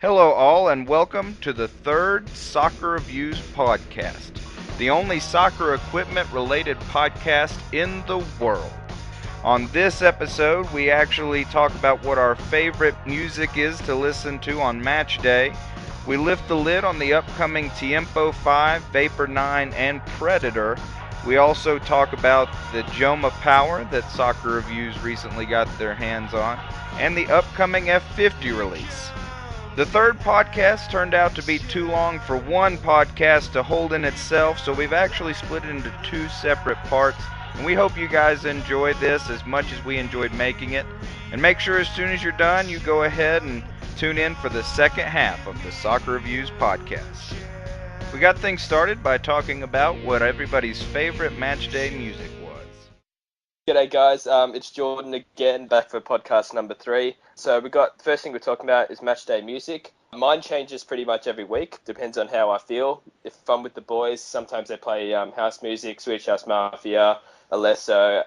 Hello, all, and welcome to the third Soccer Reviews podcast, the only soccer equipment related podcast in the world. On this episode, we actually talk about what our favorite music is to listen to on match day. We lift the lid on the upcoming Tiempo 5, Vapor 9, and Predator. We also talk about the Joma Power that Soccer Reviews recently got their hands on, and the upcoming F50 release. The third podcast turned out to be too long for one podcast to hold in itself, so we've actually split it into two separate parts, and we hope you guys enjoyed this as much as we enjoyed making it. And make sure as soon as you're done, you go ahead and tune in for the second half of the Soccer Reviews podcast. We got things started by talking about what everybody's favorite matchday music was. G'day guys, it's Jordan again, back for podcast number 3. So first thing we're talking about is matchday music. Mine changes pretty much every week, depends on how I feel. If I'm with the boys, sometimes they play house music, Swedish House Mafia, Alesso,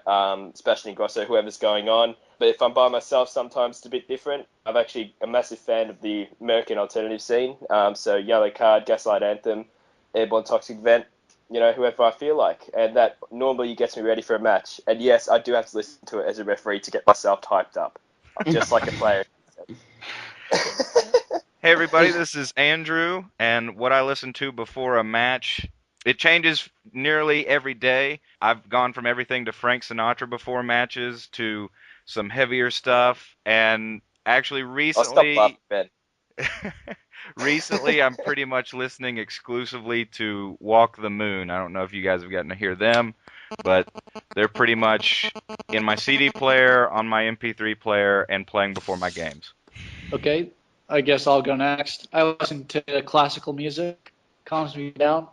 Sebastian Grosso, whoever's going on. But if I'm by myself, sometimes it's a bit different. I'm actually a massive fan of the American alternative scene, so Yellow Card, Gaslight Anthem, Airborne Toxic Vent, whoever I feel like. And that normally gets me ready for a match. And yes, I do have to listen to it as a referee to get myself hyped up, just like a player. Hey everybody, this is Andrew, and what I listen to before a match, it changes nearly every day. I've gone from everything to Frank Sinatra before matches to some heavier stuff, and actually I'll stop laughing, recently, Ben. recently I'm pretty much listening exclusively to Walk the Moon. I don't know if you guys have gotten to hear them, but they're pretty much in my CD player, on my MP3 player, and playing before my games. Okay, I guess I'll go next. I listen to classical music, calms me down.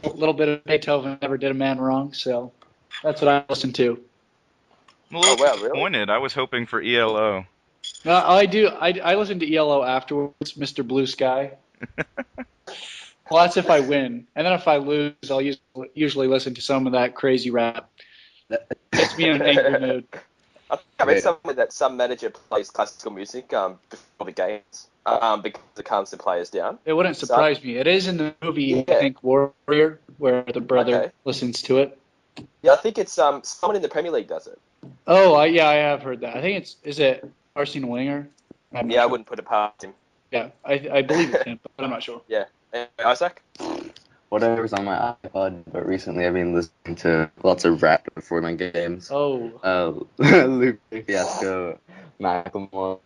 A little bit of Beethoven never did a man wrong, so that's what I listen to. I'm a little Oh, wow, really? disappointed. I was hoping for ELO. I do. I listen to ELO afterwards, Mr. Blue Sky. Well, that's if I win, and then if I lose, I'll usually listen to some of that crazy rap. Gets me in an angry mood. I read somewhere that some manager plays classical music before the games because it calms the players down. It wouldn't surprise me. It is in the movie, I think, Warrior, where the brother listens to it. Yeah, I think it's someone in the Premier League does it. Oh, I have heard that. I think is it Arsene Wenger? I'm not Yeah, I sure. wouldn't put it past him. Yeah, I believe it's him, but I'm not sure. Yeah. Isaac? Whatever's on my iPod, but recently I've been listening to lots of rap before my games. Oh. Luke Fiasco, Macklemore,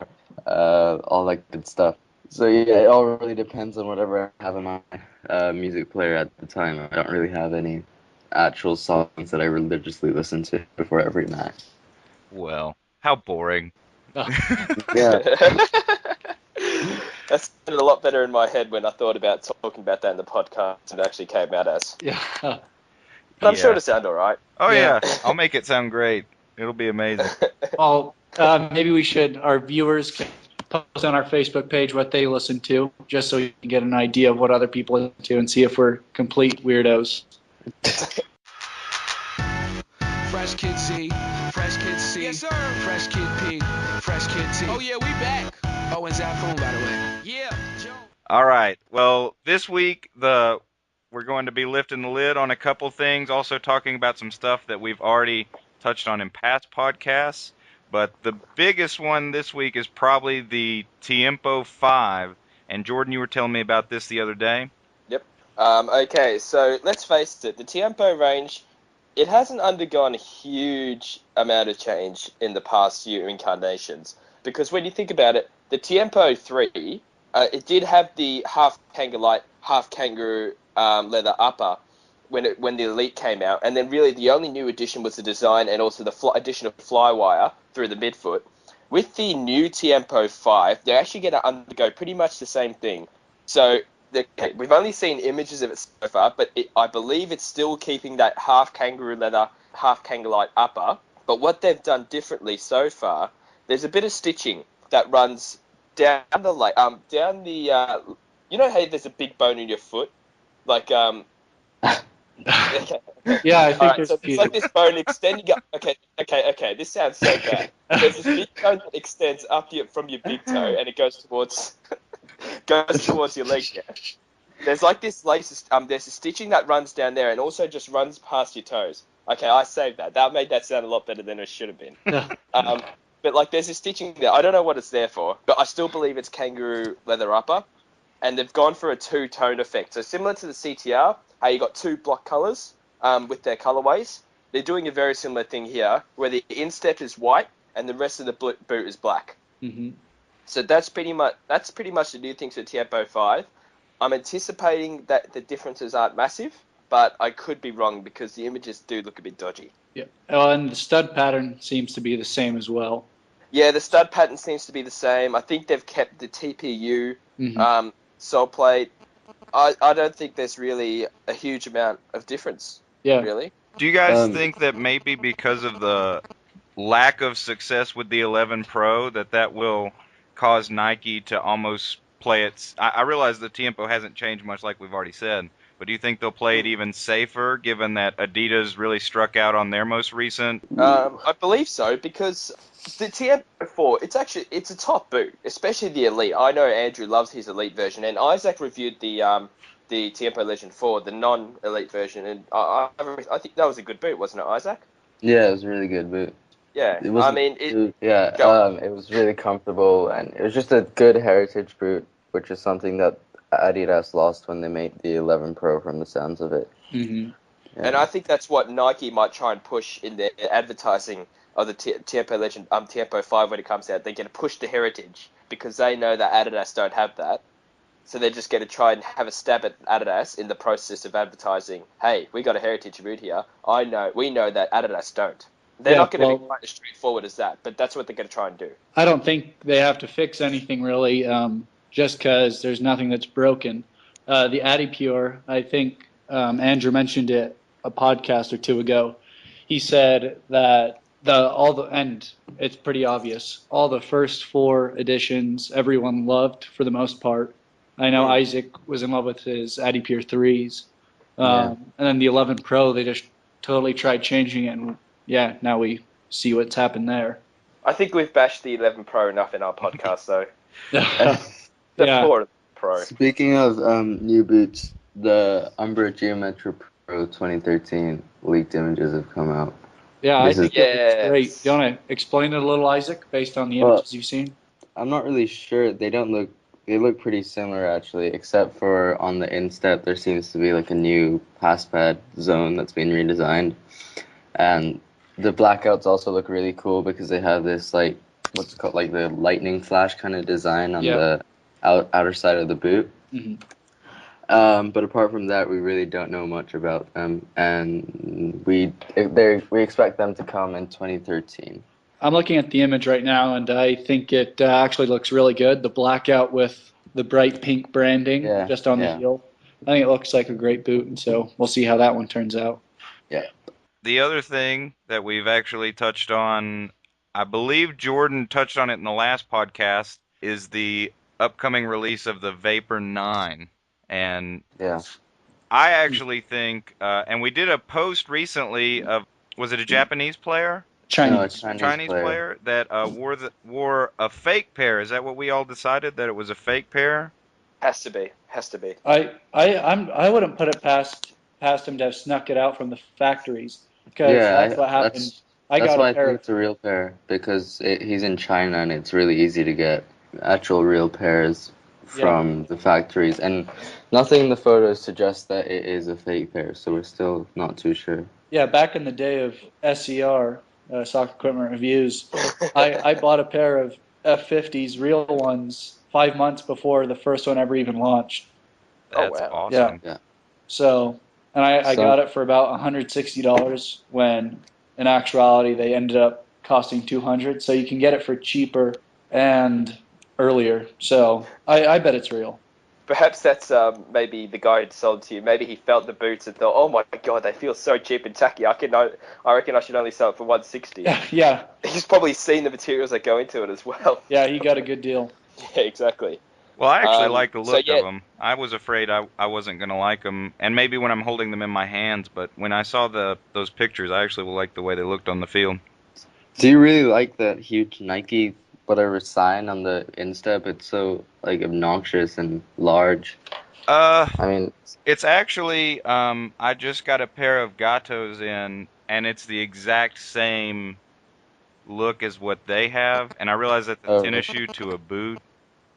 all that good stuff. So yeah, it all really depends on whatever I have in my music player at the time. I don't really have any actual songs that I religiously listen to before every match. Well, how boring. Yeah. That sounded a lot better in my head when I thought about talking about that in the podcast and it actually came out as. Yeah. But I'm sure it'll sound all right. Oh Yeah. yeah, I'll make it sound great. It'll be amazing. Well, maybe our viewers can post on our Facebook page what they listen to, just so you can get an idea of what other people listen to and see if we're complete weirdos. Fresh Kid Z, Fresh Kid C, yes sir. Fresh Kid P, Fresh Kid T. Oh yeah, we back. Oh, and Zafoon, by the way. Yeah, Joe. All right. Well, this week we're going to be lifting the lid on a couple things, also talking about some stuff that we've already touched on in past podcasts. But the biggest one this week is probably the Tiempo 5. And Jordan, you were telling me about this the other day. Yep. Okay, so let's face it, the Tiempo range, it hasn't undergone a huge amount of change in the past few incarnations. Because when you think about it, the Tiempo 3, it did have the half Kangalite, half kangaroo leather upper when the Elite came out. And then really the only new addition was the design and also the addition of fly wire through the midfoot. With the new Tiempo 5, they're actually going to undergo pretty much the same thing. So we've only seen images of it so far, but I believe it's still keeping that half kangaroo leather, half kangalite upper. But what they've done differently so far, there's a bit of stitching that runs down the you know how there's a big bone in your foot, like Okay. Yeah, I think All right, there's so a few. it's like this bone extending up. Okay. This sounds so bad. There's this big bone that extends up from your big toe, and it goes towards goes towards your leg. Yeah. There's like this lace. There's a stitching that runs down there and also just runs past your toes. Okay, I saved that. That made that sound a lot better than it should have been. Yeah. But like, there's a stitching there. I don't know what it's there for, but I still believe it's kangaroo leather upper, and they've gone for a two-tone effect. So similar to the CTR, how you got two block colors with their colorways. They're doing a very similar thing here, where the instep is white and the rest of the boot is black. Mm-hmm. So that's pretty much the new things with Tiempo 5. I'm anticipating that the differences aren't massive, but I could be wrong because the images do look a bit dodgy. Yeah. Oh, and the stud pattern seems to be the same as well. Yeah, the stud pattern seems to be the same. I think they've kept the TPU Mm-hmm. sole plate. I don't think there's really a huge amount of difference, Yeah. really. Do you guys Um, think that maybe because of the lack of success with the 11 Pro that will cause Nike to almost play it? I realize the Tiempo hasn't changed much, like we've already said, but do you think they'll play it even safer, given that Adidas really struck out on their most recent? I believe so because the TM4, it's a top boot, especially the Elite. I know Andrew loves his Elite version, and Isaac reviewed the Tiempo Legend 4, the non-Elite version, and I think that was a good boot, wasn't it, Isaac? Yeah, it was a really good boot. Yeah, It I wasn't. mean Go on. It was really comfortable, and it was just a good heritage boot, which is something that Adidas lost when they made the 11 Pro, from the sounds of it. Mm-hmm. And Yeah. I think that's what Nike might try and push in their advertising of the Tiempo Legend, Tiempo 5 when it comes out. They're going to push the heritage because they know that Adidas don't have that. So they're just going to try and have a stab at Adidas in the process of advertising. Hey, we got a heritage boot here. We know that Adidas don't. They're Yeah. not going to be Well, quite as straightforward as that, but that's what they're going to try and do. I don't think they have to fix anything really, just because there's nothing that's broken. The adiPure, I think Andrew mentioned it a podcast or two ago. He said that and it's pretty obvious. All the first four editions, everyone loved for the most part. I know Mm. Isaac was in love with his adiPure threes, Yeah. and then the 11 Pro, they just totally tried changing it, and yeah, now we see what's happened there. I think we've bashed the 11 Pro enough in our podcast, though. The Yeah. poor Pro. Speaking of new boots, the Umbro Geometra Pro 2013 leaked images have come out. Yeah, I This is think it looks great. Do you Yes. want to explain it a little, Isaac, based on the well, images you've seen? I'm not really sure. They don't look. They look pretty similar actually, except for on the instep there seems to be like a new pass pad zone that's been redesigned, and the blackouts also look really cool because they have this like what's it called, like the lightning flash kind of design on Yeah. the outer side of the boot. Hmm. But apart from that, we really don't know much about them, and we expect them to come in 2013. I'm looking at the image right now, and I think it actually looks really good. The blackout with the bright pink branding Yeah, just on the yeah, heel. I think it looks like a great boot, and so we'll see how that one turns out. yeah. The other thing that we've actually touched on, I believe Jordan touched on it in the last podcast, is the upcoming release of the Vapor 9. And Yeah. I actually think, and we did a post recently of, was it a Japanese player? No, a Chinese. Chinese Chinese player. player that wore a fake pair. Is that what we all decided, that it was a fake pair? Has to be. Has to be. I wouldn't put it past him to have snuck it out from the factories because Yeah, that's what happened. I that's got a why I pair think of it's a real pair because he's in China and it's really easy to get actual real pairs yeah. from the factories, and nothing in the photos suggests that it is a fake pair, so we're still not too sure. Yeah, back in the day of SER, Soccer Equipment Reviews, I bought a pair of F50s, real ones, 5 months before the first one ever even launched. Oh, That's wow. Yeah. awesome. Yeah. So, and I Some got it for about $160 when in actuality they ended up costing 200. So you can get it for cheaper and earlier. So I bet it's real. Perhaps that's maybe the guy who sold to you. Maybe he felt the boots and thought, "Oh my God, they feel so cheap and tacky. I reckon I should only sell it for 160." Yeah. He's probably seen the materials that go into it as well. Yeah, he got a good deal. Yeah, exactly. Well, I actually like the So look yeah, of them. I was afraid I wasn't going to like them, and maybe when I'm holding them in my hands, but when I saw those pictures, I actually like the way they looked on the field. Do you really like that huge Nike whatever sign on the instep, it's so like obnoxious and large. Uh, I mean, it's actually I just got a pair of Gatos in, and it's the exact same look as what they have, and I realize that's a oh, tennis shoe to a boot,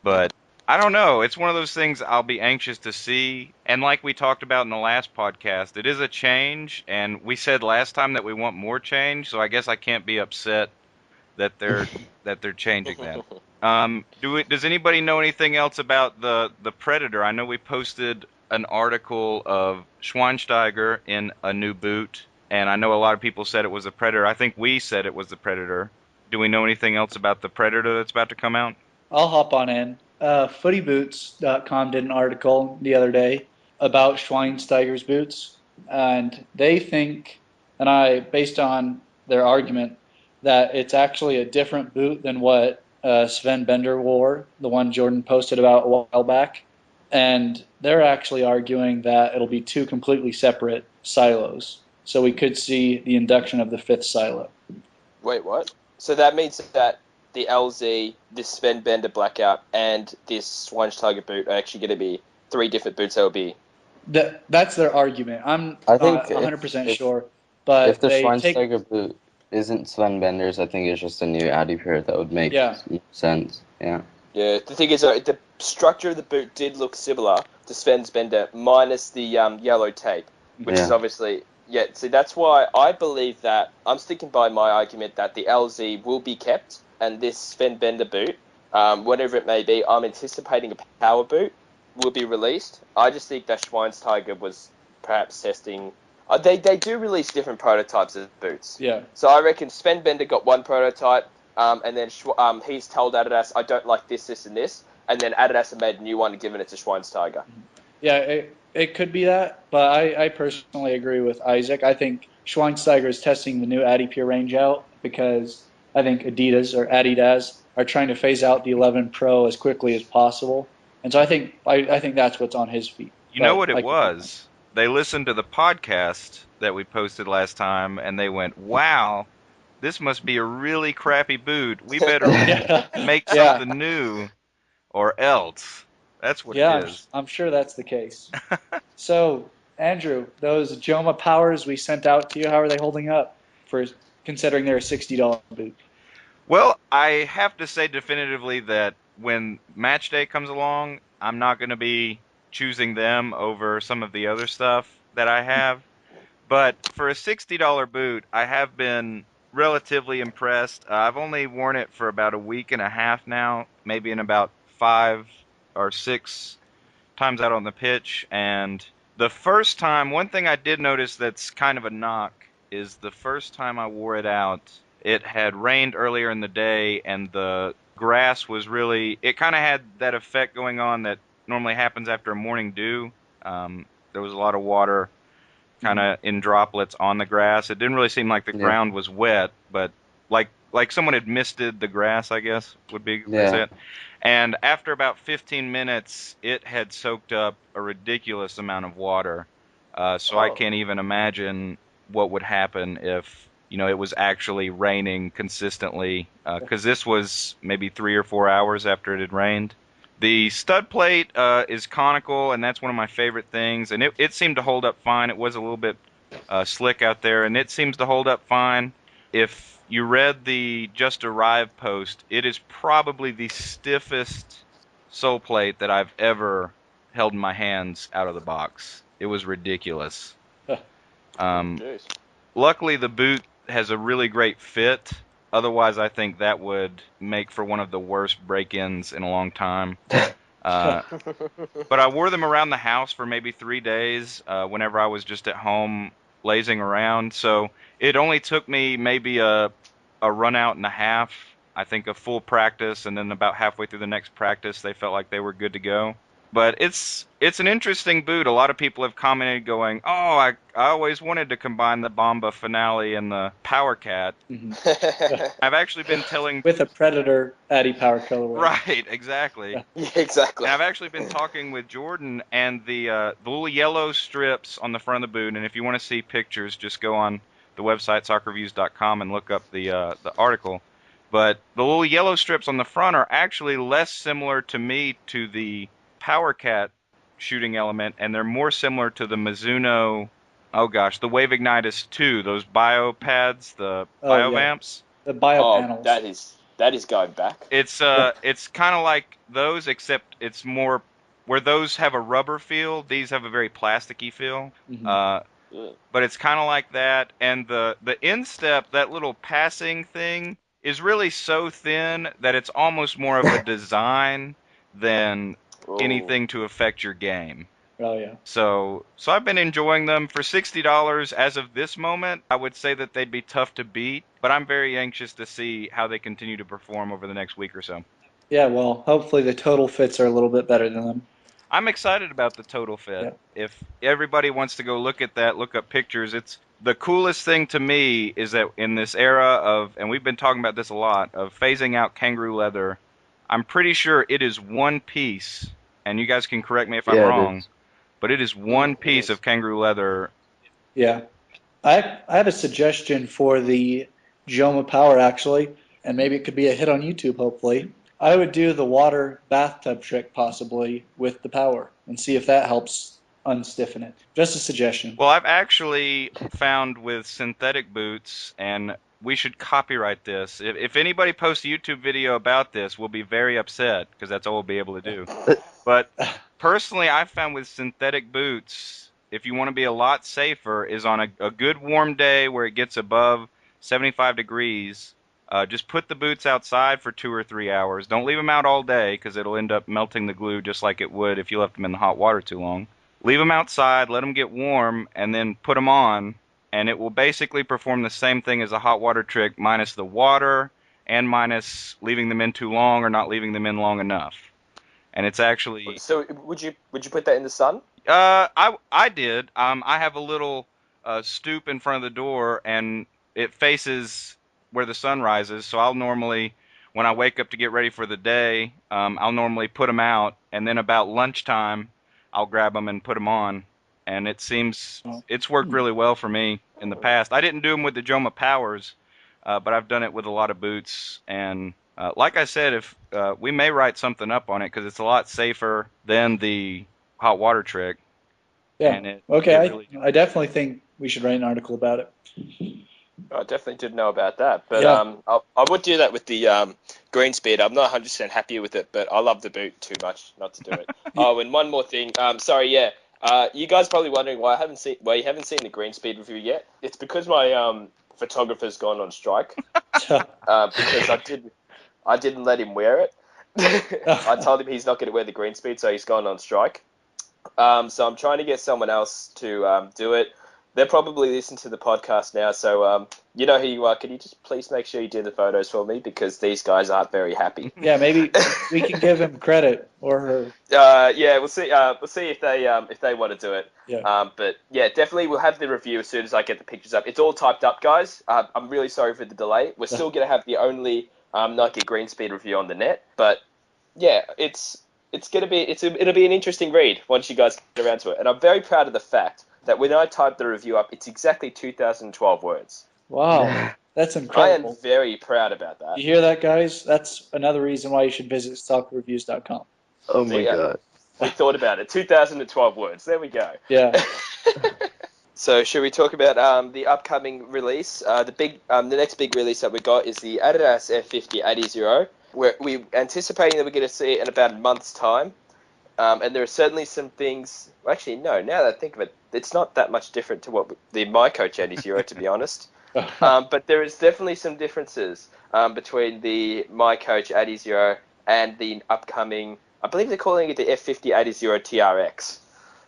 but I don't know. It's one of those things I'll be anxious to see. And like we talked about in the last podcast, it is a change, and we said last time that we want more change, so I guess I can't be upset that they're changing that. Does anybody know anything else about the Predator? I know we posted an article of Schweinsteiger in a new boot, and I know a lot of people said it was a Predator. I think we said it was the Predator. Do we know anything else about the Predator that's about to come out? I'll hop on in. Footyboots.com did an article the other day about Schweinsteiger's boots, and they think, and based on their argument, that it's actually a different boot than what Sven Bender wore, the one Jordan posted about a while back. And they're actually arguing that it'll be two completely separate silos. So we could see the induction of the fifth silo. Wait, what? So that means that the LZ, this Sven Bender Blackout, and this Schweinsteiger boot are actually going to be three different boots that will be... That's their argument. I'm I think not 100% if sure, if but the they take, Schweinsteiger boot isn't Sven Bender's, I think it's just a new adiPure that would make yeah, sense. Yeah. Yeah, the thing is, the structure of the boot did look similar to Sven's Bender, minus the yellow tape, which is Yeah. obviously... Yeah, see, that's why I believe that... I'm sticking by my argument that the LZ will be kept, and this Sven Bender boot, whatever it may be, I'm anticipating a power boot will be released. I just think that Schweinsteiger was perhaps testing... they do release different prototypes of boots. yeah. So I reckon Sven Bender got one prototype, and then he's told Adidas, I don't like this, this, and this. And then Adidas have made a new one and given it to Schweinsteiger. Yeah, it could be that, but I personally agree with Isaac. I think Schweinsteiger is testing the new adiPure range out because I think adidas are trying to phase out the 11 Pro as quickly as possible. And so I think that's what's on his feet. You know But what it I could be wrong. was? They listened to the podcast that we posted last time, and they went, "Wow, this must be a really crappy boot. We better Yeah, make yeah, something new, or else." That's what it yeah. is. I'm sure that's the case. So, Andrew, those Joma powers we sent out to you, how are they holding up for considering they're a $60 boot? Well, I have to say definitively that when match day comes along, I'm not going to be choosing them over some of the other stuff that I have. But for a $60 boot, I have been relatively impressed. I've only worn it for about a week and a half now, maybe in about 5 or 6 times out on the pitch. And the first time, one thing I did notice that's kind of a knock is the first time I wore it out, it had rained earlier in the day, and the grass was really, it kind of had that effect going on that normally happens after a morning dew. There was a lot of water kind of in droplets on the grass. It didn't really seem like the Yeah. ground was wet, but like someone had misted the grass, I guess would be a good way to say Yeah. it. And after about 15 minutes, it had soaked up a ridiculous amount of water. So I Oh. can't even imagine what would happen if, it was actually raining consistently. Because this was maybe 3 or 4 hours after it had rained. The stud plate is conical, and that's one of my favorite things. And it seemed to hold up fine. It was a little bit slick out there, and it seems to hold up fine. If you read the Just Arrived post, it is probably the stiffest sole plate that I've ever held in my hands out of the box. It was ridiculous. Um, Jeez. Luckily, the boot has a really great fit. Otherwise, I think that would make for one of the worst break-ins in a long time. Uh, but I wore them around the house for maybe 3 days whenever I was just at home lazing around. So it only took me maybe a run out and a half, I think a full practice, and then about halfway through the next practice, they felt like they were good to go. But it's an interesting boot. A lot of people have commented going, "Oh, I always wanted to combine the Bomba Finale and the Power Cat." Mhm. I've actually been telling With a Predator adiPower colorway. right, exactly. Yeah, exactly. And I've actually been talking with Jordan, and the little yellow strips on the front of the boot. And if you want to see pictures, just go on the website soccerviews.com and look up the article. But the little yellow strips on the front are actually less similar to me to the PowerCat shooting element, and they're more similar to the Mizuno, oh gosh, the Wave Ignitus 2, those bio pads, the Oh yeah, BioVamps. the bio Oh, panels. that is going back. It's Yeah. it's kind of like those, except it's more where those have a rubber feel, these have a very plasticky feel. Mhm. Ugh. But it's kind of like that, and the instep, that little passing thing, is really so thin that it's almost more of a design than Oh. anything to affect your game. Oh yeah. So I've been enjoying them. For $60 as of this moment, I would say that they'd be tough to beat, but I'm very anxious to see how they continue to perform over the next week or so. Yeah. Well, hopefully the total fits are a little bit better than them. I'm excited about the total fit. Yeah. If everybody wants to go look at that, look up pictures, it's the coolest thing to me is that in this era of, and we've been talking about this a lot, of phasing out kangaroo leather, I'm pretty sure it is one piece, and you guys can correct me if I'm Yeah, it wrong, is. but it is one It piece is. of kangaroo leather. Yeah. I have a suggestion for the Joma Power actually, and maybe it could be a hit on YouTube. Hopefully, I would do the water bathtub trick possibly with the power and see if that helps unstiffen it. Just a suggestion. Well, I've actually found with synthetic boots, and we should copyright this. If anybody posts a YouTube video about this, we'll be very upset because that's all we'll be able to do. But personally, I've found with synthetic boots, if you want to be a lot safer, is on a good warm day where it gets above 75 degrees, just put the boots outside for 2 or 3 hours. Don't leave them out all day because it'll end up melting the glue just like it would if you left them in the hot water too long. Leave them outside, let them get warm, and then put them on, and it will basically perform the same thing as a hot water trick, minus the water and minus leaving them in too long or not leaving them in long enough. And it's actually, So would you put that in the sun? I did. I have a little stoop in front of the door, and it faces where the sun rises. So I'll normally, when I wake up to get ready for the day, I'll normally put them out, and then about lunchtime, I'll grab them and put them on. And it seems it's worked really well for me in the past. I didn't do them with the Joma Powers, but I've done it with a lot of boots. And like I said, if we may write something up on it because it's a lot safer than the hot water trick. Yeah. And it Okay. really, I definitely think we should write an article about it. I definitely didn't know about that, but Yeah. I would do that with the green speed. I'm not 100% happy with it, but I love the boot too much not to do it. Oh, and one more thing. Sorry, yeah. You guys probably wondering why you haven't seen the green speed review yet. It's because my photographer's gone on strike. Because I didn't let him wear it. I told him he's not going to wear the green speed, so he's gone on strike. So I'm trying to get someone else to do it. They're probably listening to the podcast now, so you know who you are. Can you just please make sure you do the photos for me because these guys aren't very happy. Yeah, maybe we can give him credit or her. Yeah, we'll see. We'll see if they want to do it. Yeah. But yeah, definitely we'll have the review as soon as I get the pictures up. It's all typed up, guys. I'm really sorry for the delay. We're still gonna have the only Nike Green Speed review on the net, but yeah, it'll be an interesting read once you guys get around to it. And I'm very proud of the fact that when I typed the review up, it's exactly 2012 words. Wow, that's I am incredible. very proud about that. You hear that, guys? That's another reason why you should visit soccerreviews.com. Oh my See, god. we thought about it. 2012 words. There we go. Yeah. So should we talk about the upcoming release? The next big release that we got is the Adidas F50 adiZero. We're anticipating that we're going to see it in about a month's time. And there are certainly some things. Well, actually, no. Now that I think of it, it's not that much different to what the My Coach adiZero, to be honest. But there is definitely some differences between the My Coach adiZero and the upcoming. I believe they're calling it the F50 adiZero TRX.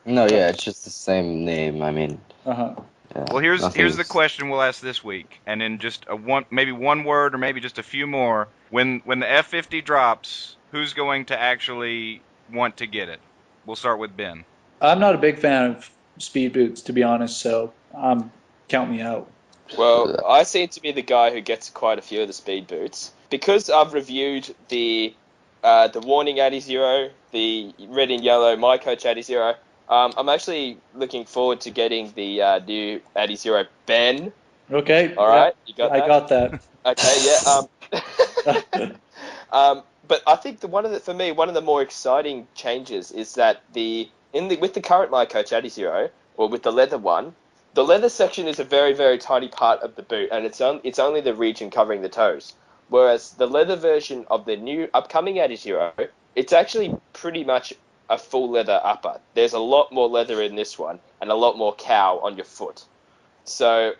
No, yeah, it's just the same name. I mean, Uh-huh. yeah, well, here's the nothing's. question we'll ask this week, and in just maybe one word or maybe just a few more. When the F50 drops, who's going to actually want to get it? We'll start with Ben. I'm not a big fan of speed boots, to be honest, so count me out. Well, I seem to be the guy who gets quite a few of the speed boots because I've reviewed the Warning adiZero, the red and yellow My Coach adiZero. I'm actually looking forward to getting the new adiZero Ben. Okay. All Yeah, right, you got I that? got that. Okay, yeah. But I think for me, one of the more exciting changes is that with the current My Coach adiZero, or with the leather one, the leather section is a very, very tiny part of the boot, and it's only the region covering the toes. Whereas the leather version of the new upcoming adiZero, it's actually pretty much a full leather upper. There's a lot more leather in this one, and a lot more cow on your foot. So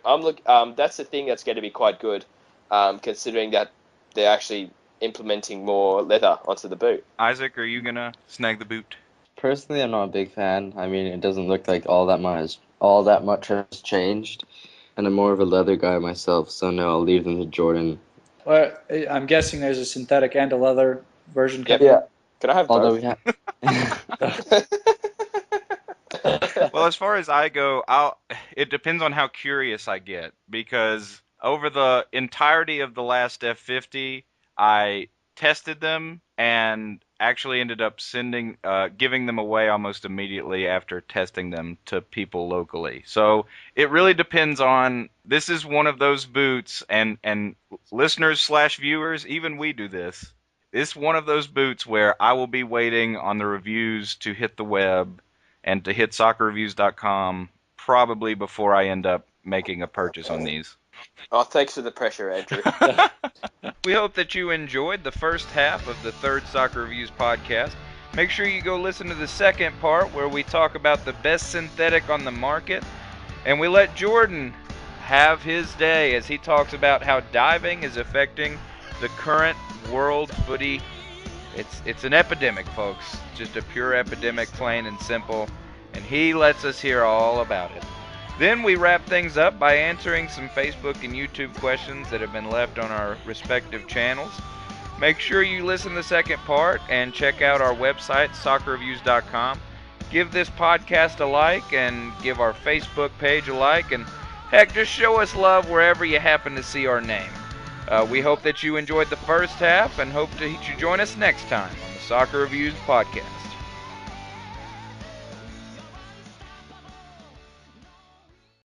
that's the thing that's going to be quite good, considering that they're actually implementing more leather onto the boot. Isaac, are you gonna snag the boot? Personally, I'm not a big fan. I mean, it doesn't look like all that much has changed, and I'm more of a leather guy myself. So no, I'll leave them to Jordan. Well, I'm guessing there's a synthetic and a leather version Yep. coming. Yeah, Can I have although both? we have. Well, as far as I go, it depends on how curious I get, because over the entirety of the last F50, I tested them and actually ended up giving them away almost immediately after testing them to people locally. So it really depends on. This is one of those boots, and listeners / viewers, even we do this. It's one of those boots where I will be waiting on the reviews to hit the web and to hit soccerreviews.com probably before I end up making a purchase on these. Oh, thanks for the pressure, Andrew. We hope that you enjoyed the first half of the third Soccer Reviews podcast. Make sure you go listen to the second part where we talk about the best synthetic on the market, and we let Jordan have his day as he talks about how diving is affecting the current world footy. It's an epidemic, folks. Just a pure epidemic, plain and simple. And he lets us hear all about it. Then we wrap things up by answering some Facebook and YouTube questions that have been left on our respective channels. Make sure you listen to the second part and check out our website, soccerreviews.com. Give this podcast a like and give our Facebook page a like. And heck, just show us love wherever you happen to see our name. We hope that you enjoyed the first half and hope that you join us next time on the Soccer Reviews podcast.